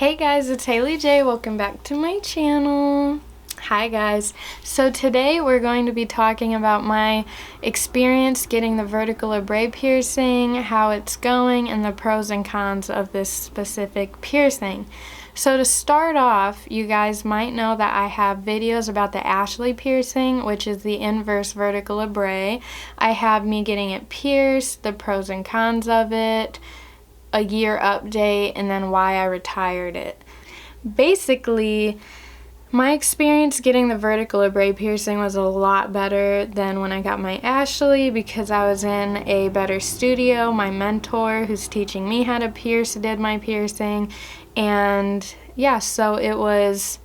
Hey guys, it's Haley J. Welcome back to my channel. Hi guys. So today we're going to be talking about my experience getting the vertical labret piercing, how it's going, and the pros and cons of this specific piercing. So to start off, you guys might know that I have videos about the Ashley piercing, which is the inverse vertical labret. I have me getting it pierced, the pros and cons of it, a year update, and then why I retired it. Basically, my experience getting the vertical labret piercing was a lot better than when I got my Ashley because I was in a better studio. My mentor who's teaching me how to pierce did my piercing, and yeah, so it was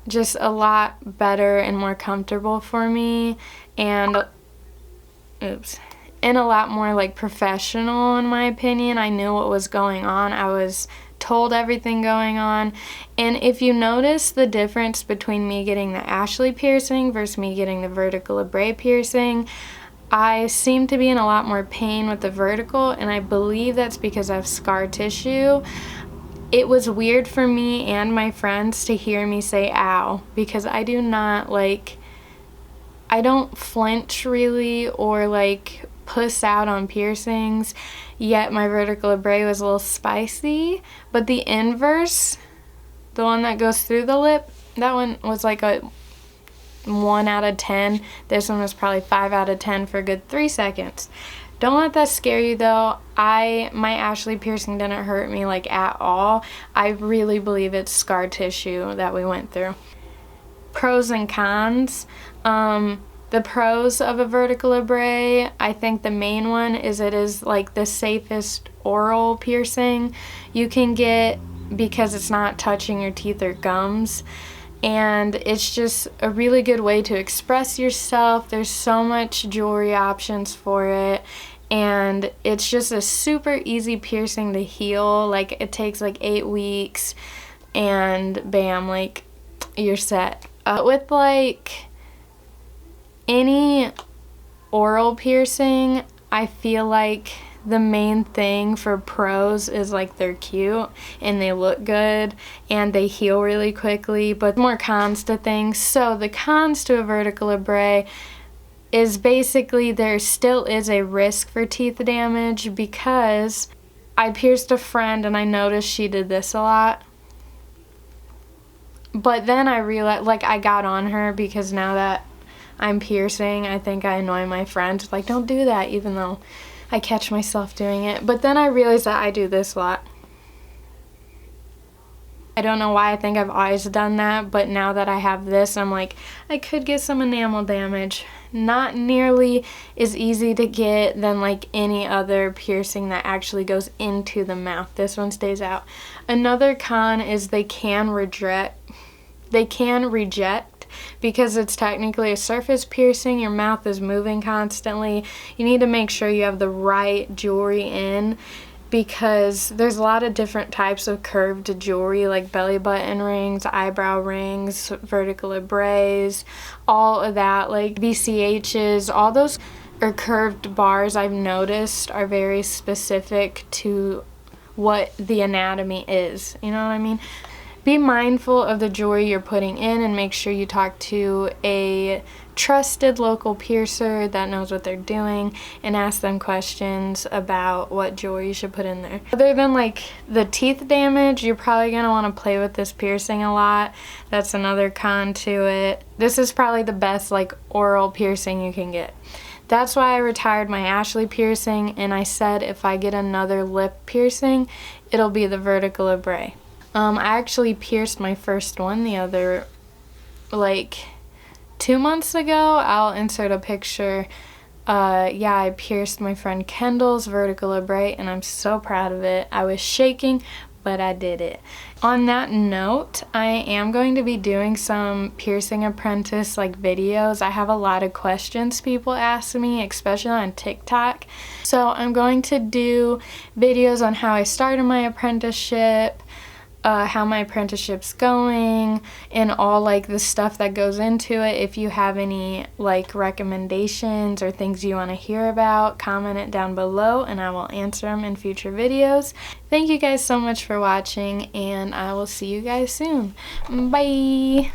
just a lot better and more comfortable for me, and and a lot more like professional in my opinion. I knew what was going on. I was told everything going on. And if you notice the difference between me getting the Ashley piercing versus me getting the vertical labret piercing, I seem to be in a lot more pain with the vertical, and I believe that's because I have scar tissue. It was weird for me and my friends to hear me say ow, because I don't flinch really or like puss out on piercings, yet my vertical labret was a little spicy. But the inverse, the one that goes through the lip, that one was like a 1 out of 10. This one was probably 5 out of 10 for a good 3 seconds. Don't let that scare you though. My Ashley piercing didn't hurt me like at all. I really believe it's scar tissue that we went through. Pros and cons. The pros of a vertical labret, I think the main one is it is like the safest oral piercing you can get because it's not touching your teeth or gums. And it's just a really good way to express yourself. There's so much jewelry options for it. And it's just a super easy piercing to heal. Like it takes like 8 weeks and bam, like you're set. With like any oral piercing, I feel like the main thing for pros is like they're cute and they look good and they heal really quickly, but more cons to things. So the cons to a vertical labret is basically there still is a risk for teeth damage, because I pierced a friend and I noticed she did this a lot. But then I realized, like, I got on her because now that I'm piercing, I think I annoy my friends. Like, don't do that, even though I catch myself doing it. But then I realized that I do this a lot. I don't know why I think I've always done that, but now that I have this, I'm like, I could get some enamel damage. Not nearly as easy to get than like any other piercing that actually goes into the mouth. This one stays out. Another con is they can reject because it's technically a surface piercing. Your mouth is moving constantly. You need to make sure you have the right jewelry in, because there's a lot of different types of curved jewelry, like belly button rings, eyebrow rings, vertical labrets, all of that, like BCHs, all those are curved bars. I've noticed are very specific to what the anatomy is, you know what I mean? Be mindful of the jewelry you're putting in and make sure you talk to a trusted local piercer that knows what they're doing and ask them questions about what jewelry you should put in there. Other than like the teeth damage, you're probably going to want to play with this piercing a lot. That's another con to it. This is probably the best like oral piercing you can get. That's why I retired my Ashley piercing, and I said if I get another lip piercing, it'll be the vertical labret. I actually pierced my first one the other, like 2 months ago. I'll insert a picture. Yeah, I pierced my friend Kendall's vertical labret, and I'm so proud of it. I was shaking, but I did it. On that note, I am going to be doing some piercing apprentice like videos. I have a lot of questions people ask me, especially on TikTok. So I'm going to do videos on how I started my apprenticeship, how my apprenticeship's going and all like the stuff that goes into it. If you have any like recommendations or things you want to hear about, comment it down below and I will answer them in future videos. Thank you guys so much for watching, and I will see you guys soon. Bye!